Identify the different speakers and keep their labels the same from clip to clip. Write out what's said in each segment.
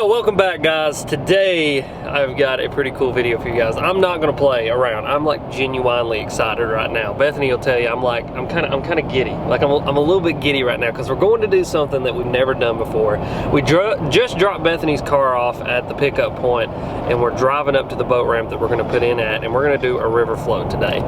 Speaker 1: So welcome back, guys. Today I've got a pretty cool video for you guys. I'm not gonna play around. I'm like genuinely excited right now. Bethany will tell you I'm kind of giddy. Like I'm a little bit giddy right now because we're going to do something that we've never done before. We just dropped Bethany's car off at the pickup point and we're driving up to the boat ramp that we're gonna put in at, and we're gonna do a river float today.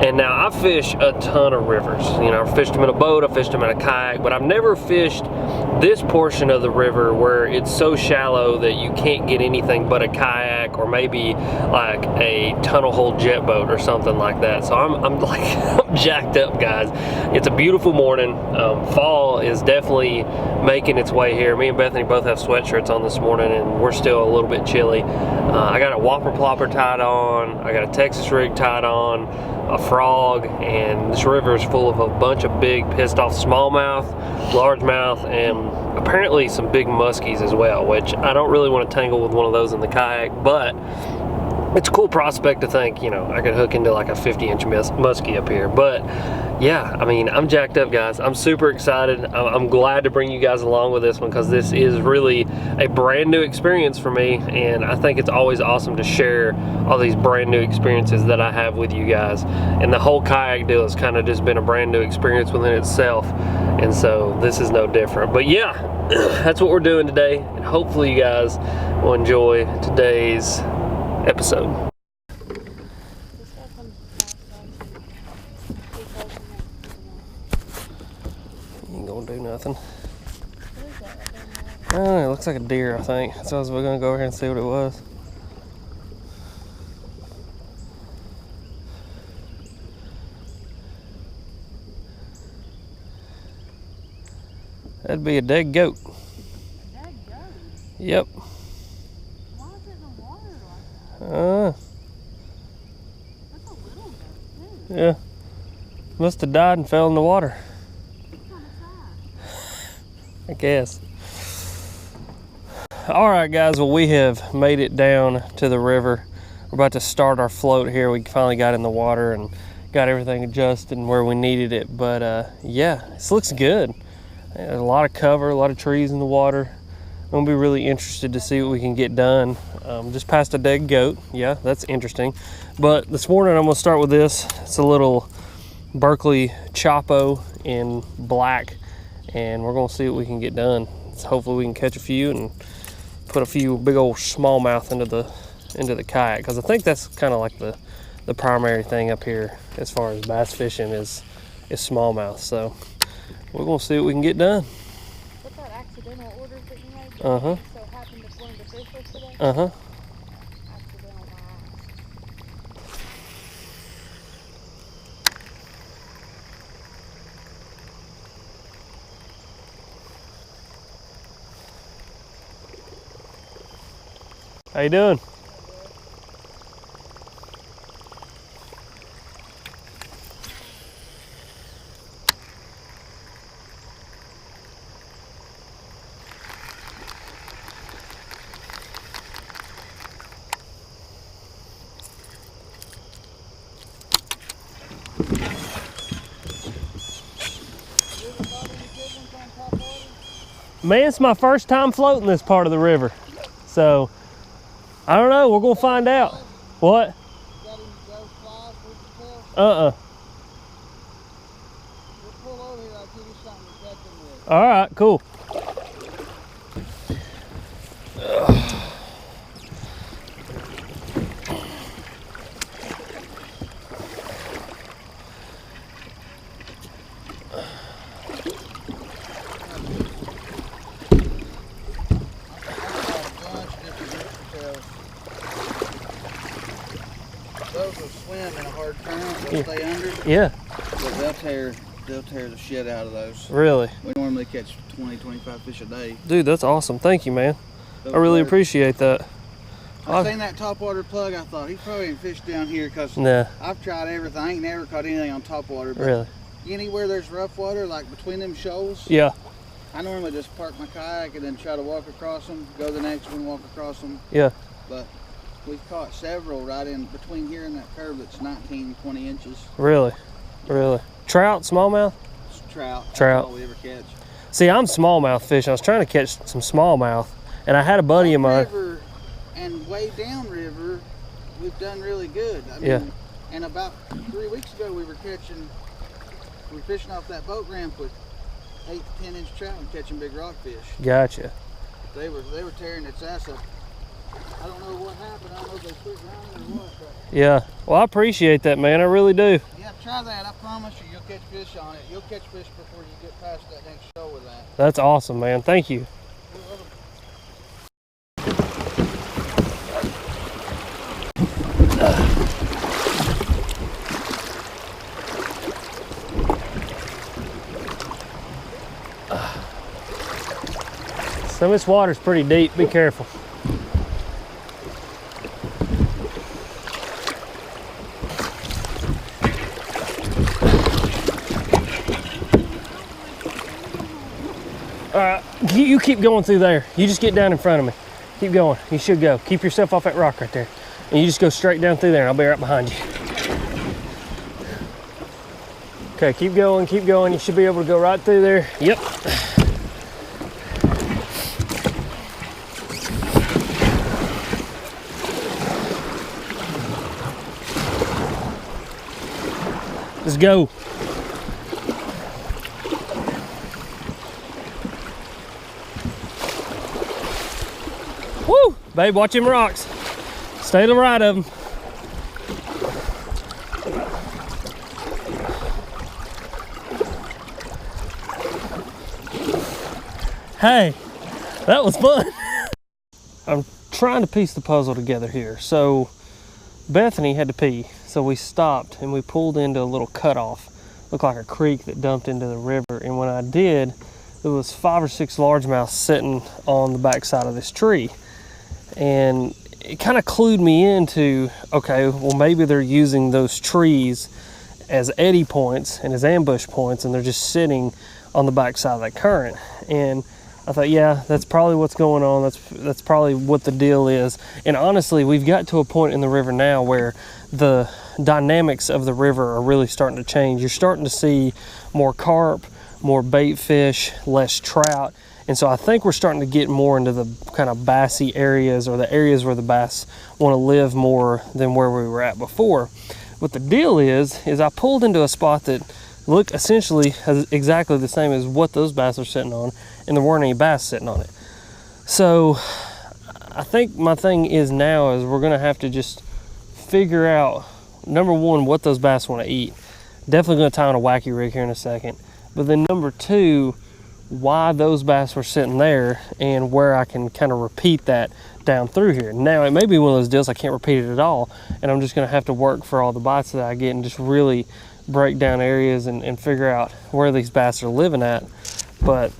Speaker 1: And now I fish a ton of rivers. You know, I fished them in a boat, I fished them in a kayak, but I've never fished this portion of the river where it's so shallow that you can't get anything but a kayak or maybe like a tunnel hole jet boat or something like that. So I'm like I'm jacked up, guys. It's a beautiful morning. Fall is definitely making its way here. Me and Bethany both have sweatshirts on this morning and we're still a little bit chilly. I got a whopper plopper tied on, I got a Texas rig tied on, a frog, and this river is full of a bunch of big pissed off smallmouth, largemouth, and apparently some big muskies as well, which I don't really want to tangle with one of those in the kayak, but it's a cool prospect to think, you know, I could hook into like a 50-inch muskie up here. But yeah, I mean, I'm jacked up, guys. I'm super excited. I'm glad to bring you guys along with this one because this is really a brand new experience for me, and I think it's always awesome to share all these brand new experiences that I have with you guys. And the whole kayak deal has kind of just been a brand new experience within itself, and so this is no different. But yeah, that's what we're doing today, and hopefully you guys will enjoy today's episode. Ain't gonna do nothing. Oh, it looks like a deer, I think. So I was gonna go over here and see what it was. That'd be a dead goat.
Speaker 2: A dead goat?
Speaker 1: Yep.
Speaker 2: Why is it in the water like that? That's a little goat, too.
Speaker 1: Yeah. Must have died and fell in the water.
Speaker 2: That's kind of sad.
Speaker 1: I guess. All right, guys. Well, we have made it down to the river. We're about to start our float here. We finally got in the water and got everything adjusted and where we needed it. But yeah, this looks good. There's a lot of cover, a lot of trees in the water. I'm gonna be really interested to see what we can get done. Just past a dead goat. Yeah, that's interesting. But this morning I'm gonna start with this. It's a little Berkley Chopo in black, and we're gonna see what we can get done. So hopefully we can catch a few and put a few big old smallmouth into the kayak, because I think that's kind of like the primary thing up here as far as bass fishing is smallmouth. So we're gonna see what we can get done.
Speaker 2: What's that accidental order that you made?
Speaker 1: Uh-huh.
Speaker 2: So it happened to one of the fish today?
Speaker 1: Uh-huh.
Speaker 2: Accidental by accident.
Speaker 1: How you doing? Man, it's my first time floating this part of the river, so I don't know. We're gonna find out. What? All right, cool.
Speaker 3: Those will swim in a hard current, they'll stay under.
Speaker 1: Yeah.
Speaker 3: But they'll tear the shit out of those.
Speaker 1: Really?
Speaker 3: We normally catch 20, 25 fish a day.
Speaker 1: Dude, that's awesome. Thank you, man. I really appreciate that.
Speaker 3: I seen that topwater plug, I thought, he probably ain't fished down here because
Speaker 1: nah.
Speaker 3: I've tried everything. I ain't never caught anything on topwater.
Speaker 1: Really?
Speaker 3: Anywhere there's rough water, like between them shoals,
Speaker 1: Yeah.
Speaker 3: I normally just park my kayak and then try to walk across them, go to the next one, walk across them.
Speaker 1: Yeah.
Speaker 3: But we've caught several right in between here and that curve that's 19, 20 inches.
Speaker 1: Really? Really? Trout, smallmouth?
Speaker 3: Trout.
Speaker 1: Trout.
Speaker 3: That's all we ever catch.
Speaker 1: See, I'm smallmouth fishing. I was trying to catch some smallmouth, And I had a buddy of mine.
Speaker 3: River and way downriver, we've done really good. I mean,
Speaker 1: Yeah.
Speaker 3: And about 3 weeks ago, we were fishing off that boat ramp with 8 to 10 inch trout and catching big rockfish.
Speaker 1: Gotcha.
Speaker 3: They were tearing its ass up. I don't know what happened. I don't know if they quit running or what. But
Speaker 1: Yeah. Well, I appreciate that, man. I really do.
Speaker 3: yeah, try that. I promise you, you'll catch fish on it. You'll catch fish before you get past that next show with that.
Speaker 1: That's awesome, man. Thank you. Some of this water's pretty deep. Be careful. All right, you keep going through there. You just get down in front of me. Keep going. You should go. Keep yourself off that rock right there. And you just go straight down through there and I'll be right behind you. Okay, keep going, keep going. You should be able to go right through there. Yep. Let's go. Woo! Babe, watch them rocks. Stay to the right of them. Hey, that was fun. I'm trying to piece the puzzle together here. So Bethany had to pee, so we stopped and we pulled into a little cutoff. Looked like a creek that dumped into the river. And when I did, there was 5 or 6 largemouth sitting on the backside of this tree. And it kind of clued me into, okay, well maybe they're using those trees as eddy points and as ambush points, and they're just sitting on the backside of that current. And I thought, yeah, that's probably what's going on. That's probably what the deal is. And honestly, we've got to a point in the river now where the dynamics of the river are really starting to change. You're starting to see more carp, more bait fish, less trout. And so I think we're starting to get more into the kind of bassy areas, or the areas where the bass want to live more than where we were at before. What the deal is I pulled into a spot that looked essentially exactly the same as what those bass are sitting on, and there weren't any bass sitting on it. So I think my thing is now is we're gonna have to just figure out, number one, what those bass want to eat. Definitely gonna tie on a wacky rig here in a second. But then number two, why those bass were sitting there and where I can kind of repeat that down through here. Now it may be one of those deals I can't repeat it at all, and I'm just gonna have to work for all the bites that I get and just really break down areas and figure out where these bass are living at. But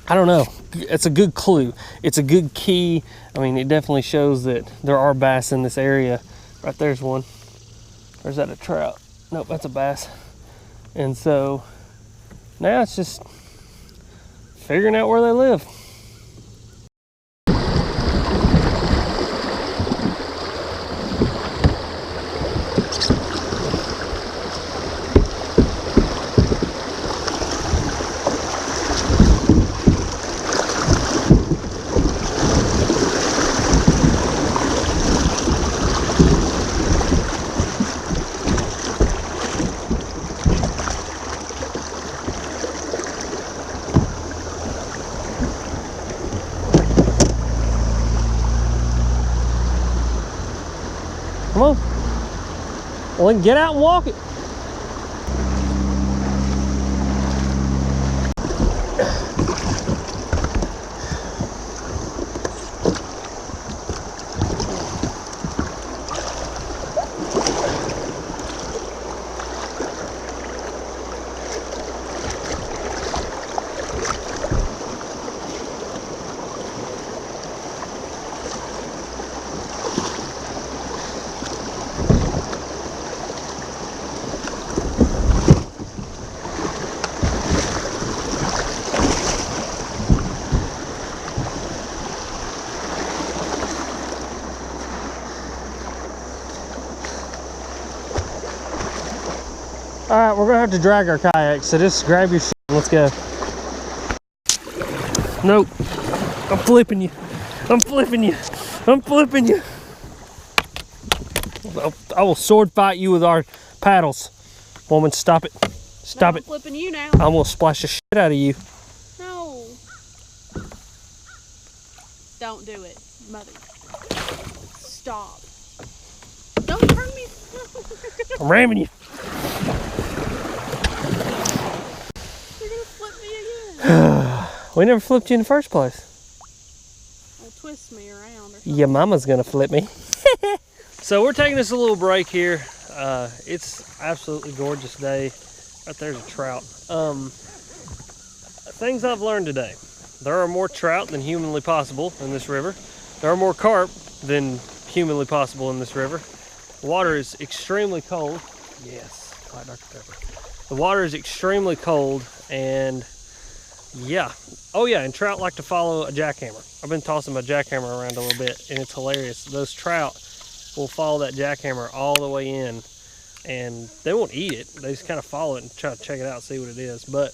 Speaker 1: I don't know, it's a good clue, it's a good key. I mean, it definitely shows that there are bass in this area. Right there's one. Or is that a trout? Nope, that's a bass. And so now it's just figuring out where they live. Come on. Well, then get out and walk it. All right, we're gonna have to drag our kayak, so just grab your shit and let's go. Nope, I'm flipping you. I'm flipping you. I'm flipping you. I will sword fight you with our paddles. Woman, stop it. Stop
Speaker 2: I'm
Speaker 1: it.
Speaker 2: flipping you now.
Speaker 1: I'm gonna splash the shit out of you.
Speaker 2: No. Don't do it, mother. Stop. Don't hurt me.
Speaker 1: I'm ramming you.
Speaker 2: You're gonna flip me again.
Speaker 1: We never flipped you in the first place.
Speaker 2: Or twist me around or something.
Speaker 1: Your mama's gonna flip me. So we're taking this a little break here. It's absolutely gorgeous day. Right there's a trout. Things I've learned today. There are more trout than humanly possible in this river. There are more carp than humanly possible in this river. The water is extremely cold. Yes, White Dr. Pepper. The water is extremely cold, and yeah. Oh yeah, and trout like to follow a jackhammer. I've been tossing my jackhammer around a little bit, and it's hilarious. Those trout will follow that jackhammer all the way in, and they won't eat it. They just kind of follow it and try to check it out, see what it is. But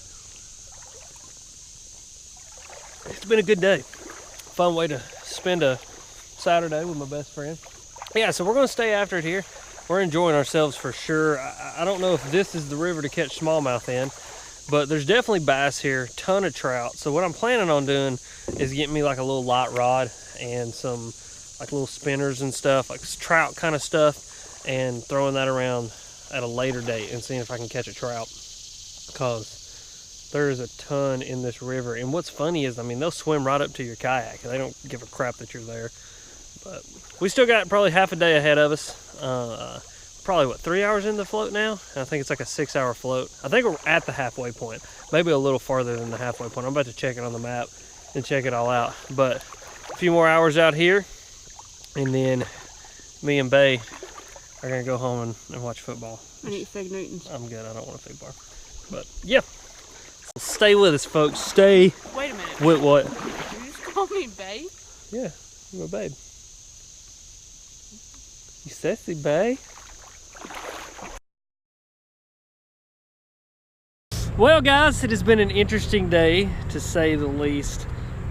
Speaker 1: it's been a good day. Fun way to spend a Saturday with my best friend. Yeah, so we're gonna stay after it here. We're enjoying ourselves for sure. I don't know if this is the river to catch smallmouth in, but there's definitely bass here, ton of trout. So what I'm planning on doing is getting me like a little light rod and some like little spinners and stuff, like trout kind of stuff, and throwing that around at a later date and seeing if I can catch a trout, because there is a ton in this river. And what's funny is, I mean, they'll swim right up to your kayak. They don't give a crap that you're there. But we still got probably half a day ahead of us. Probably what, 3 hours in the float now? I think it's like a 6-hour float. I think we're at the halfway point, maybe a little farther than the halfway point. I'm about to check it on the map and check it all out. But a few more hours out here, and then me and Bay are gonna go home and watch football.
Speaker 2: I need Fig Newtons.
Speaker 1: I'm good, I don't want a fig bar. But yeah, so stay with us, folks. Stay.
Speaker 2: Wait a minute.
Speaker 1: With what?
Speaker 2: Did you just call me babe?
Speaker 1: Yeah, you're my babe. You sassy babe. Well guys, it has been an interesting day to say the least.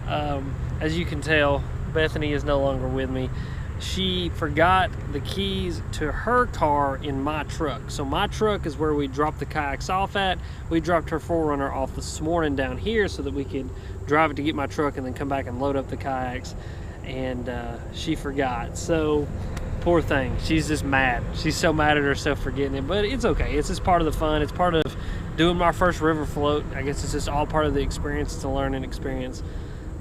Speaker 1: As you can tell, Bethany is no longer with me. She forgot the keys to her car in my truck. So my truck is where we dropped the kayaks off at. We dropped her 4Runner off this morning down here so that we could drive it to get my truck and then come back and load up the kayaks. And she forgot. So poor thing, she's just mad. She's so mad at herself for getting it, but it's okay. It's just part of the fun. It's part of doing my first river float. I guess it's just all part of the experience. It's a learning experience.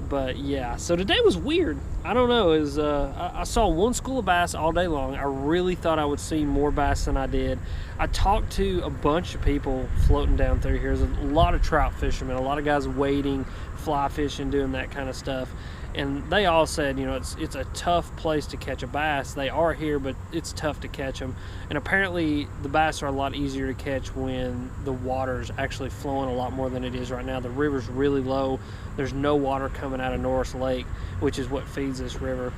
Speaker 1: But yeah, so today was weird. I don't know, it was, I saw one school of bass all day long. I really thought I would see more bass than I did. I talked to a bunch of people floating down through here. There's a lot of trout fishermen, a lot of guys wading, fly fishing, doing that kind of stuff. And they all said, you know, it's a tough place to catch a bass. They are here, but it's tough to catch them. And apparently the bass are a lot easier to catch when the water's actually flowing a lot more than it is right now. The river's really low. There's no water coming out of Norris Lake, which is what feeds this river.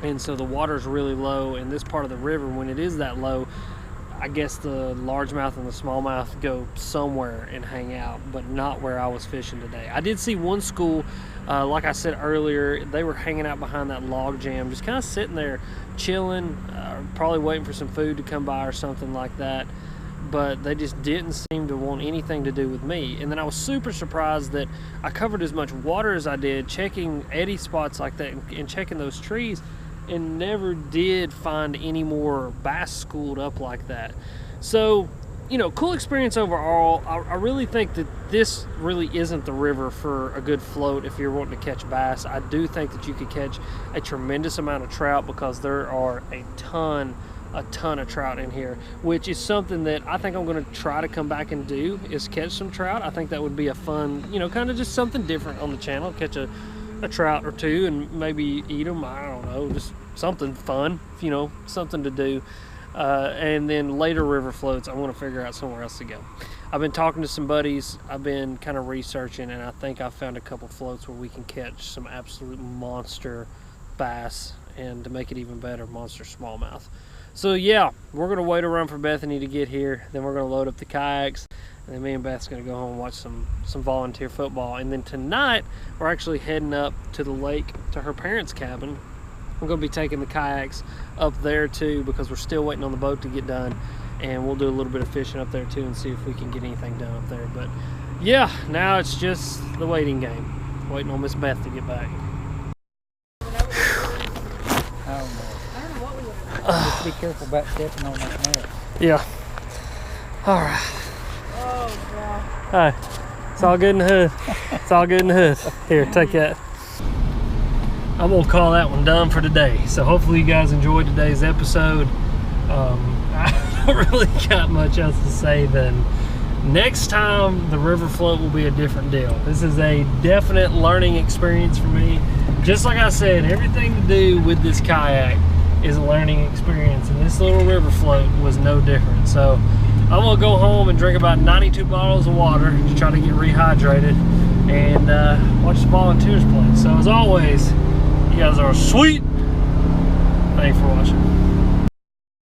Speaker 1: And so the water's really low in this part of the river. When it is that low, I guess the largemouth and the smallmouth go somewhere and hang out, but not where I was fishing today. I did see one school, like I said earlier, they were hanging out behind that log jam, just kind of sitting there chilling, probably waiting for some food to come by or something like that. But they just didn't seem to want anything to do with me. And then I was super surprised that I covered as much water as I did, checking eddy spots like that and checking those trees, and never did find any more bass schooled up like that. So, you know, cool experience overall. I really think that this really isn't the river for a good float if you're wanting to catch bass. I do think that you could catch a tremendous amount of trout because there are a ton of trout in here, which is something that I think I'm going to try to come back and do, is catch some trout. I think that would be a fun, you know, kind of just something different on the channel, catch a trout or two and maybe eat them. I don't know, just something fun, you know, something to do. And then later river floats, I want to figure out somewhere else to go. I've been talking to some buddies, I've been kind of researching, and I think I found a couple floats where we can catch some absolute monster bass, and to make it even better, monster smallmouth. So yeah, we're gonna wait around for Bethany to get here. Then we're gonna load up the kayaks, and then me and Beth's gonna go home and watch some volunteer football. And then tonight, we're actually heading up to the lake to her parents' cabin. We're gonna be taking the kayaks up there too because we're still waiting on the boat to get done, and we'll do a little bit of fishing up there too and see if we can get anything done up there. But yeah, now it's just the waiting game, waiting on Miss Beth to get back.
Speaker 3: Just be careful about stepping on that net.
Speaker 1: Yeah. All right.
Speaker 2: Oh, God.
Speaker 1: Hi. It's all good in the hood. It's all good in the hood. Here, take that. I'm gonna call that one done for today. So hopefully you guys enjoyed today's episode. I don't really got much else to say than next time the river float will be a different deal. This is a definite learning experience for me. Just like I said, everything to do with this kayak is a learning experience, and this little river float was no different. So I'm gonna go home and drink about 92 bottles of water to try to get rehydrated and watch the volunteers play. So as always, you guys are sweet. Thanks for watching.